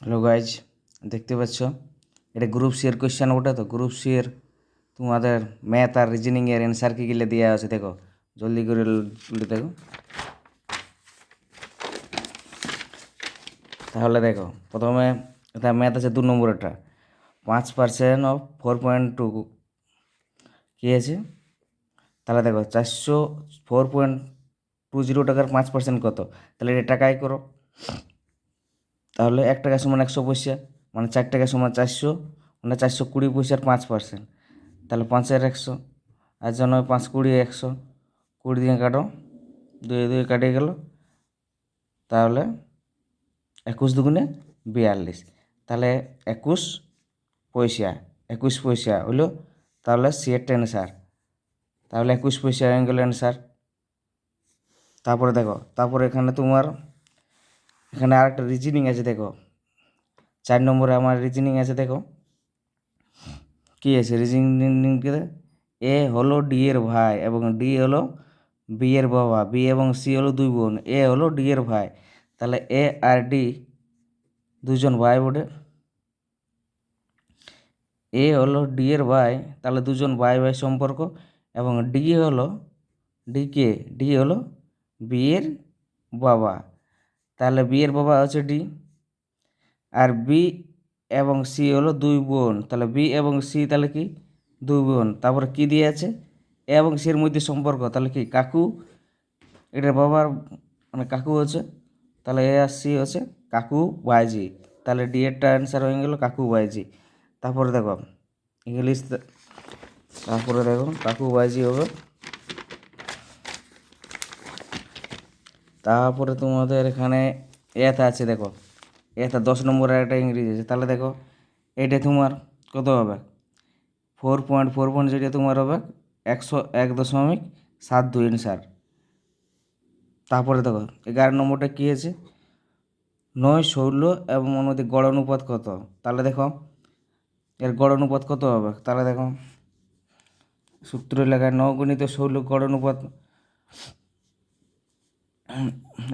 Hello guys, দেখতে পাচ্ছ এটা গ্রুপ সি এর কোয়েশ্চেন। ওটা তো গ্রুপ সি এর তোমাদের ম্যাথ আর রিজনিং এর অ্যান্সার কি গেলে দেওয়া আছে। দেখো জলদি করে দেখো। তাহলে দেখো প্রথমে এটা ম্যাথ আছে 2 নম্বরটা 5% অফ 4.2 কী আছে। তাহলে দেখো 4.20 টাকার 5% কত। তাহলে এটা টাকায় করো। তাহলে 1 টাকা সমান 100 পয়সা, মানে 4 টাকা সমান 400, মানে 420 পয়সার 5%। তাহলে 5 আর 100, আর জন্য 5 20 100, 20 দিয়ে কাটো, 2 2 কাটে গেল। তাহলে 21 দুগুণে 42, তাহলে 21 পয়সা, 21 পয়সা হলো। তাহলে সিয়েরটা অ্যান্সার। তাহলে 21 পয়সা হয়ে গেল অ্যান্সার। তারপরে দেখো, তারপরে এখানে তোমার এখানে আরেকটা রিজনিং আছে। দেখো 4 নম্বরে আমার রিজনিং আছে। দেখো কী আছে রিজনিংকে, এ হলো ডি এর ভাই এবং ডি হলো বি এর বাবা, বি এবং সি হলো 2 বোন, এ হলো ডি এর ভাই। তাহলে এ আর ডি দুজন ভাই বটে। এ হলো ডি এর ভাই, তাহলে দুজন ভাই ভাই সম্পর্ক। এবং ডি হলো ডি হলো বি এর বাবা, তাহলে বি এর বাবা হচ্ছে ডি। আর বি এবং সি হলো 2 বোন, তাহলে বি এবং সি তাহলে কি 2 বোন। তারপরে কি দিয়ে আছে, এ এবং সি এর মধ্যে সম্পর্ক, তাহলে কি কাকু, এটার বাবার মানে কাকু হচ্ছে। তাহলে এ আর সি হচ্ছে কাকু বাইজি। তাহলে ডি এরটা অ্যান্সার হয়ে গেল কাকু বাইজি। তারপরে দেখো ইংলিশ, তারপরে দেখো কাকু বাইজি হবে। তারপরে তোমাদের এখানে এতে আছে। দেখো এতে 10 নম্বরের একটা ইংরেজি আছে। তাহলে দেখো এটা তোমার কত হবে, 4.4 যেটা তোমার হবে 101.72 অ্যান্সার। তারপরে দেখো 11 নম্বরটা কী আছে, 9 16 এবং ওর মধ্যে গড় অনুপাত কত। তাহলে দেখো এর গড় অনুপাত কত হবে। তাহলে দেখো সূত্র লেখায় 9 গুণিত 16 গড় অনুপাত,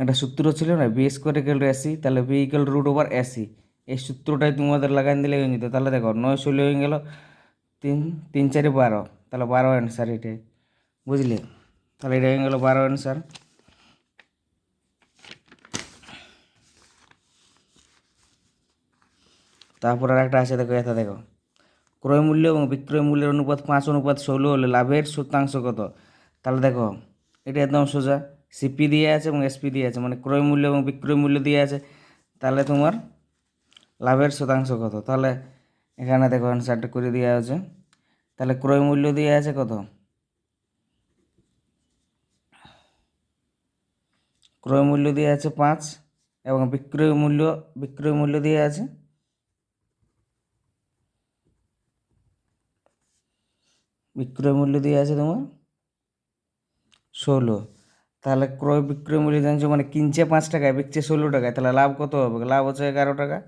একটা সূত্র ছিল না, B square equal to AC, তাহলে B equal root over AC. এই সূত্রটাই তোমাদের লাগাই দিলে হয়ে যেত। তাহলে দেখো 9 16 হয়ে গেল 3 3 4 12, তাহলে 12 অ্যান্সার এটাই, বুঝলে। তাহলে এটা হয়ে গেল 12 অ্যান্সার। তারপর আর একটা আছে। দেখো এটা দেখো, ক্রয় মূল্য এবং বিক্রয় মূল্যের অনুপাত 5:16 হলে লাভের শতাংশ কত। তাহলে দেখো এটা একদম সোজা, সিপি দিয়ে আছে এবং এসপি দিয়ে আছে, মানে ক্রয় মূল্য এবং বিক্রয় মূল্য দিয়ে আছে। তাহলে তোমার লাভের শতাংশ কত। তাহলে এখানে দেখো অ্যান্সারটা করে দেওয়া আছে। তাহলে ক্রয় মূল্য দিয়ে আছে কত, ক্রয় মূল্য দিয়ে আছে 5 এবং বিক্রয় মূল্য দিয়ে আছে তোমার 16। তাহলে ক্রয় বিক্রয় মূল্য জানছো, মানে কিনছে 5 টাকায় বিকছে 16 টাকায়, তাহলে লাভ কত হবে, লাভ হচ্ছে 11 টাকা।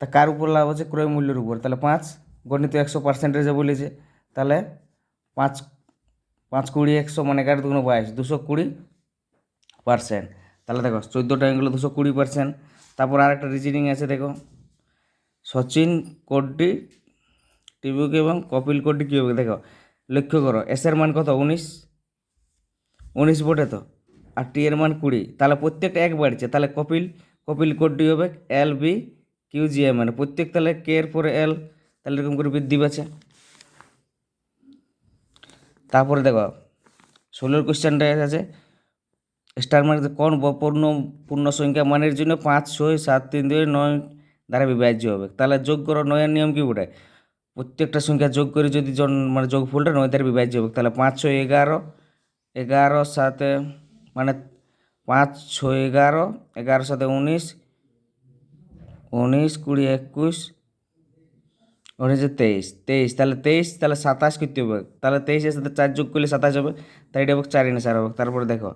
তা কার উপর লাভ হচ্ছে, ক্রয় মূল্যের উপর। তাহলে 5 গণিত 100%-এ বলেছে। তাহলে 5 5 20 100, মানে 11 2 22, 220%। তাহলে দেখো 14টা হয়ে গেলো 220%। তারপর আর একটা রিজনিং আছে। দেখো সচিন কোডটি টিভিকে এবং কপিল কোডটি কী হবে। দেখো লক্ষ্য করো, এসের মান কত 19 বটে তো, আর টি এর মান 20, তাহলে প্রত্যেকটা এক বাড়ছে। তাহলে কপিল কোডটি হবে L B Q G M, মানে প্রত্যেক, তাহলে কে এর পরে এল, তাহলে এরকম করে বৃদ্ধি পাচ্ছে। তারপরে দেখো 16 কোশ্চেনটা আছে, স্টার মার্কে কোন পূর্ণ সংখ্যা মানের জন্য 5 6 7 3 2 9 দ্বারা বিভাজ্য হবে। তাহলে যোগ করো, 9-এর নিয়ম কি বোঝায়, প্রত্যেকটা সংখ্যা যোগ করে যদি মানে যোগফলটা 9 দ্বারা বিভাজ্য হবে। তাহলে 5 6 11, 11 সাথে মানে 5 6 11, 11 সাথে 19, 19 20 21, 19 23, 23, তাহলে 23, তাহলে 27 করতে হবে। তাহলে 23-এর সাথে 4 যোগ করলে 27 হবে। তাই এটা হবে 4 অ্যান্সার হবে। তারপরে দেখো,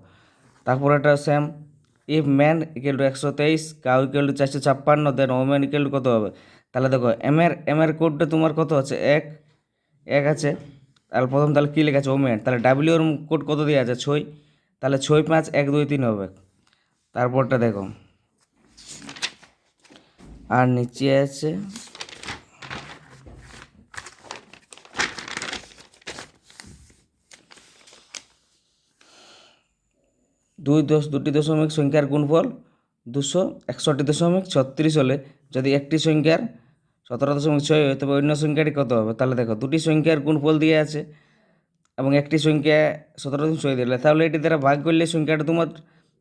তারপরে একটা same, if man equal to 123, cow equal to 456, then woman equal to কত হবে। তাহলে দেখো এম এর কোডটা তোমার কত আছে, এক আছে। তাহলে প্রথম তাহলে কী লেখা আছে, ওম্যান, তাহলে ডাব্লিউ এর কোড কত দেওয়া আছে 6, তাহলে 6 5 1 2 3 হবে। তারপরটা দেখো আর নিচে আছে দুটি দশমিক সংখ্যার গুণফল 261.36 হলে যদি একটি সংখ্যার 17.6 হয় তবে অন্য সংখ্যাটি কত হবে? তাহলে দেখো দুটি সংখ্যার গুণফল দিয়ে আছে এবং একটি সংখ্যা 17.6 দিলে, তাহলে এটি দ্বারা ভাগ করলে সংখ্যাটা তোমার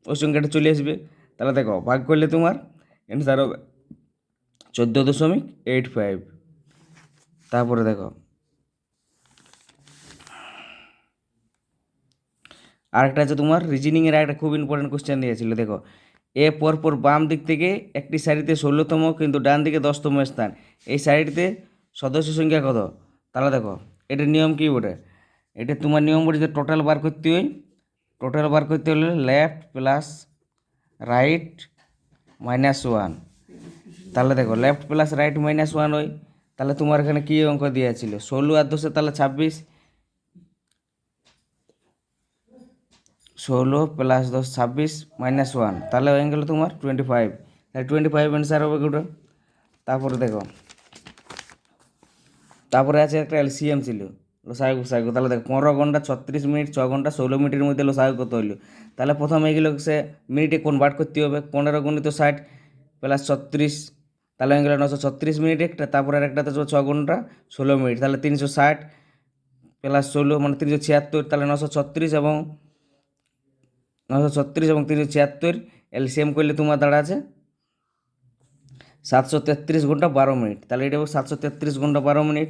ওই সংখ্যাটা চলে আসবে। তাহলে দেখো ভাগ করলে তোমার অ্যান্সার হবে 14.85। তারপরে দেখো আরেকটা আছে তোমার রিজনিংয়ের একটা খুব ইম্পর্টেন্ট কোশ্চেন দিয়েছিল। দেখো এ পরপর বাম দিক থেকে একটি সারিতে 16তম কিন্তু ডান দিকে 10তম স্থান, এই সারিটিতে সদস্য সংখ্যা কত? তাহলে দেখো এটার নিয়ম কী বটে? এটা তোমার নিয়ম বটে যে টোটাল বার করতে হয়। টোটাল বার করতে হলে লেফট প্লাস রাইট -1। তাহলে দেখো লেফট প্লাস রাইট -1 হয়। তাহলে তোমার এখানে কী অঙ্ক দেওয়া ছিল? 16 আর 10 তাহলে 26, 16 প্লাস 10 26 -1, তাহলে হয়ে গেল তোমার 25। তাহলে 25 অ্যান্সার হবে ওটা। তারপরে দেখো তারপরে আছে একটা এলসিএম ছিল লসাগু গুসাগু। তাহলে দেখো 15 ঘন্টা 36 মিনিট 6 ঘন্টা 16 মিনিটের মধ্যে লসাগু কত হইলো? তাহলে প্রথমে এগুলো সে মিনিটে কনভার্ট করতে হবে। 15 গুণিত 60 প্লাস 36, তাহলে হয়ে গেলো 936 মিনিট একটা। তারপরে আর একটাতে 6 ঘন্টা 16 মিনিট, তাহলে 360 প্লাস 16 মানে 376, তাহলে 936 এবং 376 এলসিএম করলে তোমার দাঁড়াচ্ছে 733 ঘন্টা 12 মিনিট। তাহলে এটা 733 ঘন্টা 12 মিনিট।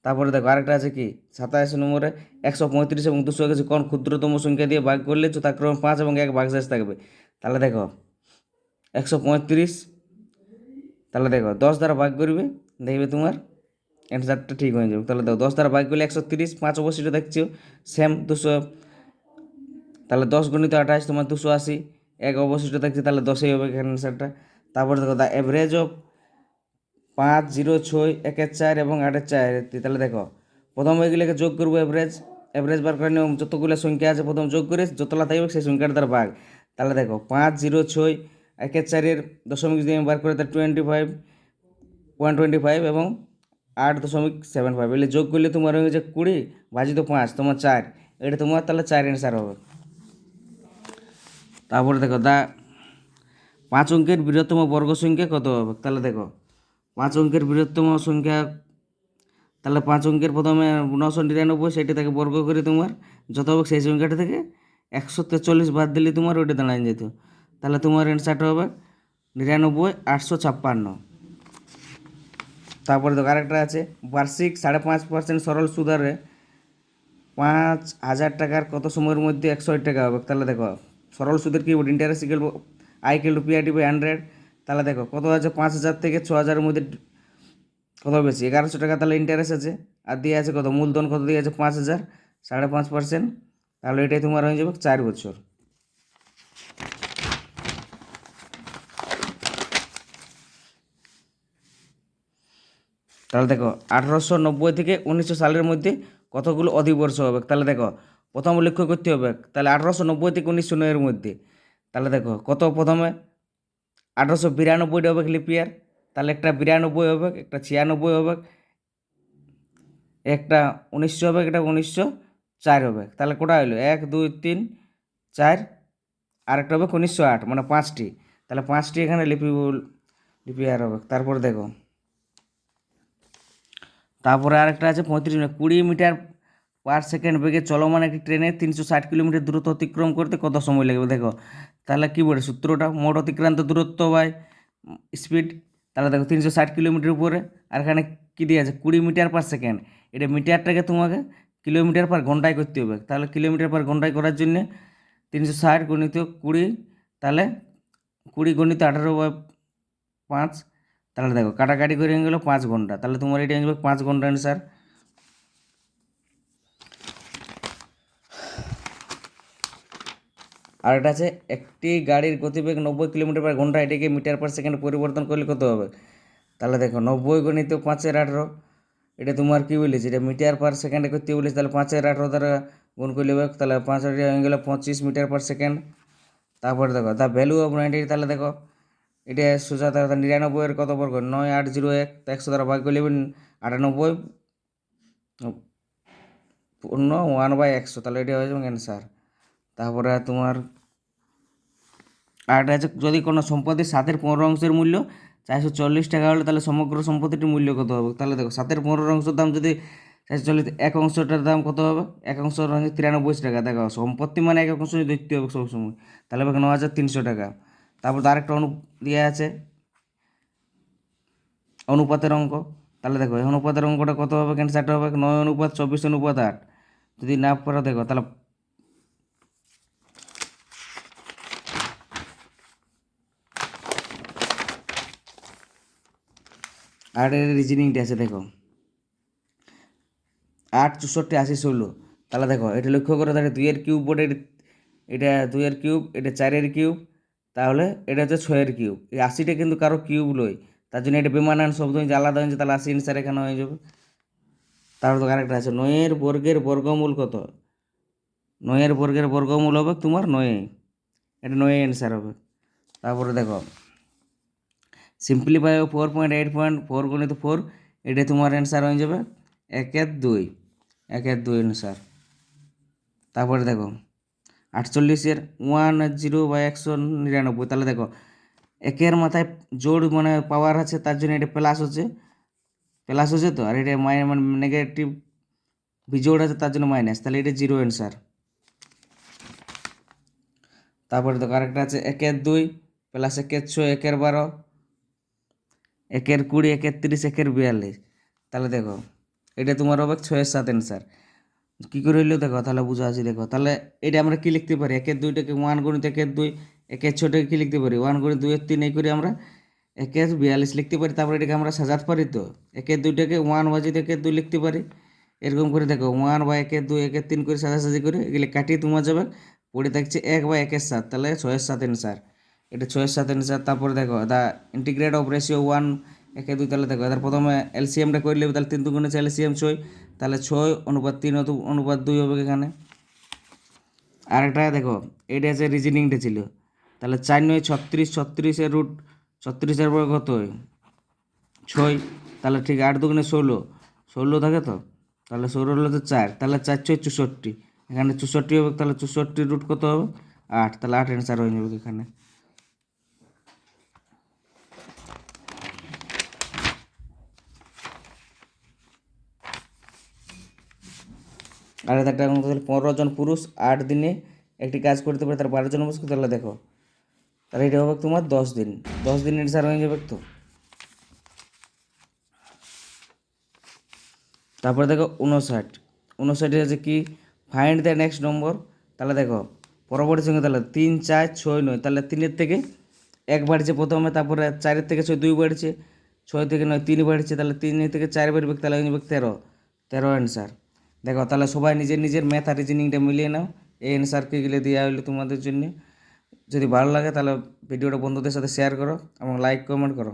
তারপরে দেখো আরেকটা আছে কি 27 নম্বরে 135 এবং 200 কাছে কোন ক্ষুদ্রতম সংখ্যা দিয়ে ভাগ করলে যথাক্রমে 5 এবং 1 ভাগশেষ থাকবে? তাহলে দেখো 135, তাহলে দেখো 10 দ্বারা ভাগ করবে, দেখবে তোমার অ্যান্সারটা ঠিক হয়ে যাবে। তাহলে দেখো 10 দ্বারা ভাগ করলে 130, 5 অবশ্যই দেখছো সেম 200, তাহলে 10 গুণিত 28 তোমার 280, 1 অবশিষ্ট থাকছে তাহলে 10ই হবে এখানে অ্যান্সারটা। তারপরে দেখো দ্য অ্যাভারেজ অফ 5, 0, 6, 1, 4 এবং 8, 4। তাহলে দেখো প্রথম এগুলোকে যোগ করবো, অ্যাভারেজ বার করে নিয়ম যতগুলো সংখ্যা আছে প্রথম যোগ করে যতলা থাকবে সেই সংখ্যাটা তার ভাগ। তাহলে দেখো 5, 0, 6, 1, 4 দশমিক যদি আমি বার করে তার 25.25 এবং 8.75 এগুলো যোগ করলে তোমার হয়ে গেছে 20 ভাজিত 5 তোমার 4, এটা তোমার তাহলে 4 অ্যান্সার হবে। তারপরে দেখো 5 অঙ্কের বৃহত্তম বর্গ সংখ্যা কত হবে? তাহলে দেখো 5 অঙ্কের বৃহত্তম সংখ্যা, তাহলে 5 অঙ্কের প্রথমে 999 সেটি থেকে বর্গ করে তোমার যত হবে সেই সংখ্যাটা থেকে 143 বাদ দিলে তোমার ওইটা দাঁড়ায় যেত। তাহলে তোমার অ্যান্সারটা হবে 99,856। তারপরে দেখো আরেকটা আছে বার্ষিক 5.5% সরল সুদ হারে 5,000 টাকার কত সময়ের মধ্যে 160 টাকা হবে? তাহলে দেখো সরল সুদের কি interest equal I equal to PRT by 100। তাহলে দেখো কত আছে 5,000 থেকে 6,000-এর মধ্যে কত বেশি? 1100 টাকা তাহলে ইন্টারেস্ট আছে, আর দিয়ে আছে কত মূলধন কত দিয়ে আছে 5,000, 5.5%, তাহলে এটাই তোমার হয়ে যাবে 4 বছর। তাহলে দেখো 1890 থেকে 1900 সালের মধ্যে কতগুলো অধিবর্ষ হবে? তাহলে দেখো প্রথম লক্ষ্য করতে হবে, তাহলে 1890 থেকে 1909-এর মধ্যে। তাহলে দেখো কত প্রথমে 1892 হবে লিপ ইয়ার, তাহলে একটা 92 হবে, একটা 96 হবে, একটা 1900 হবে, একটা 1904 হবে। তাহলে কোটা হলো 1, 2, 3, 4, আর একটা হবে 1908, মানে 5টি। তাহলে 5টি এখানে লিপিয়ার হবে। তারপরে দেখো তারপরে আরেকটা আছে 35 মিনিট 20 মিটার পার সেকেন্ড বেগে চলমান একটি ট্রেনে 360 কিলোমিটার দূরত্ব অতিক্রম করতে কত সময় লাগবে? দেখো তাহলে কী বলে সূত্রটা, মোট অতিক্রান্ত দূরত্ব বাই স্পিড। তাহলে দেখো 360 কিলোমিটার উপরে, আর এখানে কী দিয়ে আছে 20 মিটার পার সেকেন্ড, এটা মিটারটাকে তোমাকে কিলোমিটার পার ঘন্টায় করতে হবে। তাহলে কিলোমিটার পার ঘন্টায় করার জন্যে 360 গুণিত 20, তাহলে 20 গুণিত 18/5, তাহলে দেখো কাটাকাটি করে গেলো 5 ঘন্টা। তাহলে তোমার এটা হয়ে যাবে 5 ঘন্টা অ্যান্সার। আর এটা আছে একটি গাড়ির গতিবেগ 90 কিলোমিটার পার ঘন্টা, এটিকে মিটার পার সেকেন্ড পরিবর্তন করলে কত হবে? তাহলে দেখো 90 গুণিত 5/18, এটা তোমার কী বলেছে, এটা মিটার পার সেকেন্ডে করতে বলেছে, তাহলে 5/18 দ্বারা গুণ করলে হবে, তাহলে 5 হয়ে গেলো 25 মিটার পার সেকেন্ড। তারপরে দেখো দ্য ভ্যালু অফ 90, তাহলে দেখো এটা সোজা তারা 99 কত বর্গ 9801, তো 100 দ্বারা ভাগ করলে 98 পূর্ণ 1/100, তাহলে এটা হয়ে যাবে অ্যান্সার। তারপরে তোমার আরেকটা আছে, যদি কোনো সম্পত্তির 7/15 মূল্য 440 টাকা হলে তাহলে সমগ্র সম্পত্তিটির মূল্য কত হবে? তাহলে দেখো 7/15 দাম যদি 440, এক অংশটার দাম কত হবে? এক অংশ হচ্ছে 93 টাকা। দেখো সম্পত্তি মানে এক অংশ দেখতে হবে সবসময়, তাহলে হবে 9300 টাকা। তারপর তো আরেকটা দিয়ে আছে অনুপাতের অঙ্ক। তাহলে দেখো এই অনুপাতের অঙ্কটা কত হবে? ক্যান্সারটা হবে 9:24:8। যদি না পারো দেখো তাহলে আর এর রিজনিংটা আছে দেখো 8, 64, 80, 16। তাহলে দেখো এটা লক্ষ্য করে, তাহলে 2 এর কিউব বোর্ডে এটা 2 এর কিউব, এটা 4 এর কিউব, তাহলে এটা হচ্ছে 6 এর কিউব। এই 80টা কিন্তু কারো কিউব লই, তার জন্য এটা বেমানান শব্দ হয়েছে, আলাদা হয়েছে, তাহলে 80 অ্যান্সার এখানে হয়ে যাবে। তারপর তো আরেকটা আছে 9 এর বর্গের বর্গমূল কত? 9 এর বর্গের বর্গমূল হবে তোমার 9, এটা 9 অ্যান্সার হবে। তারপরে দেখো সিম্পলিফাই 4.8.4 গুণিত 4, এটা তোমার অ্যান্সার হয়ে যাবে 1/2, 1/2 অ্যান্সার। তারপরে দেখো 48-এর 10/199, তাহলে দেখো একের মাথায় জোড় মানে পাওয়ার আছে, তার জন্য এটা প্লাস হচ্ছে, তো আর এটা মানে নেগেটিভ বিজোড় আছে, তার জন্য মাইনাস, তাহলে এটা 0 অ্যান্সার। তারপরে দেখো আরেকটা আছে 1/2 প্লাস 1/6, 1/12, 1/20, 1/30, 1/42। তাহলে দেখো এটা তোমার হবে 6-7 অ্যান্সার। কী করে হইলো দেখো, তাহলে বুঝা আছে দেখো। তাহলে এটা আমরা কি লিখতে পারি? 1/2টাকে 1 গুণিত 1/2, 1/6টাকে কি লিখতে পারি? 1 গুণিত 2/3, এই করে আমরা 1/42 লিখতে পারি। তারপরে এটাকে আমরা সাজাতে পারি, তো 1/2টাকে 1 বাজিয়ে 1/2 লিখতে পারি। এরকম করে দেখো 1/1/2, 1/3 করে সাজাসাজি করে এগুলো কাটিয়ে তোমার যাবে পড়ে থাকছে 1/1/7, তাহলে 6-7 অ্যান্সার। এটা 6-7 অ্যান্সার। তারপরে দেখো দ্য ইন্টিগ্রেট অফ রেশিও 1/2, তাহলে দেখো এদের প্রথমে এলসিএমটা করে নেবে, তাহলে 3 2 এলসিএম 6, তাহলে 6:3:2 হবে এখানে। আরেকটা দেখো এটা আছে রিজনিংটা ছিল, তাহলে 4×9 = 36, 36-এর রুট 36-এর পরে কত হয়? 6, তাহলে ঠিক 8×2 = 16, 16 থাকে তো, তাহলে 16 হলো তো 4, তাহলে 4×6 = 64, এখানে 64 হবে, তাহলে 64 রুট কত হবে? 8, তাহলে 8 অ্যান্সার হয়ে যাবে এখানে। আর একটা তাহলে 15 জন পুরুষ 8 দিনে একটি কাজ করতে পারে, তার 12 জন বসে, তাহলে দেখো তাহলে এটা হবে তোমার 10 দিন, 10 দিন অ্যান্সার হয়ে যাবে তো। তারপরে দেখো 59 হচ্ছে কি ফাইন্ড দ্য নেক্সট নম্বর। তাহলে দেখো পরবর্তী সঙ্গে, তাহলে 3, 4, 6, 9, তাহলে 3-এর থেকে 1 বাড়ছে প্রথমে, তারপরে 4-এর থেকে 6 2 বাড়ছে, 6 থেকে 9 3 বাড়ছে, তাহলে 3-এর থেকে 4 বাড়বে, তাহলে হয়ে যাবে 13, 13 অ্যান্সার। দেখো তাহলে সবাই নিজের নিজের ম্যাথ আর রিজনিংটা মিলিয়ে নাও, এই অ্যান্সারকে গেলে দেওয়া হলো তোমাদের জন্য। যদি ভালো লাগে তাহলে ভিডিওটা বন্ধুদের সাথে শেয়ার করো এবং লাইক কমেন্ট করো।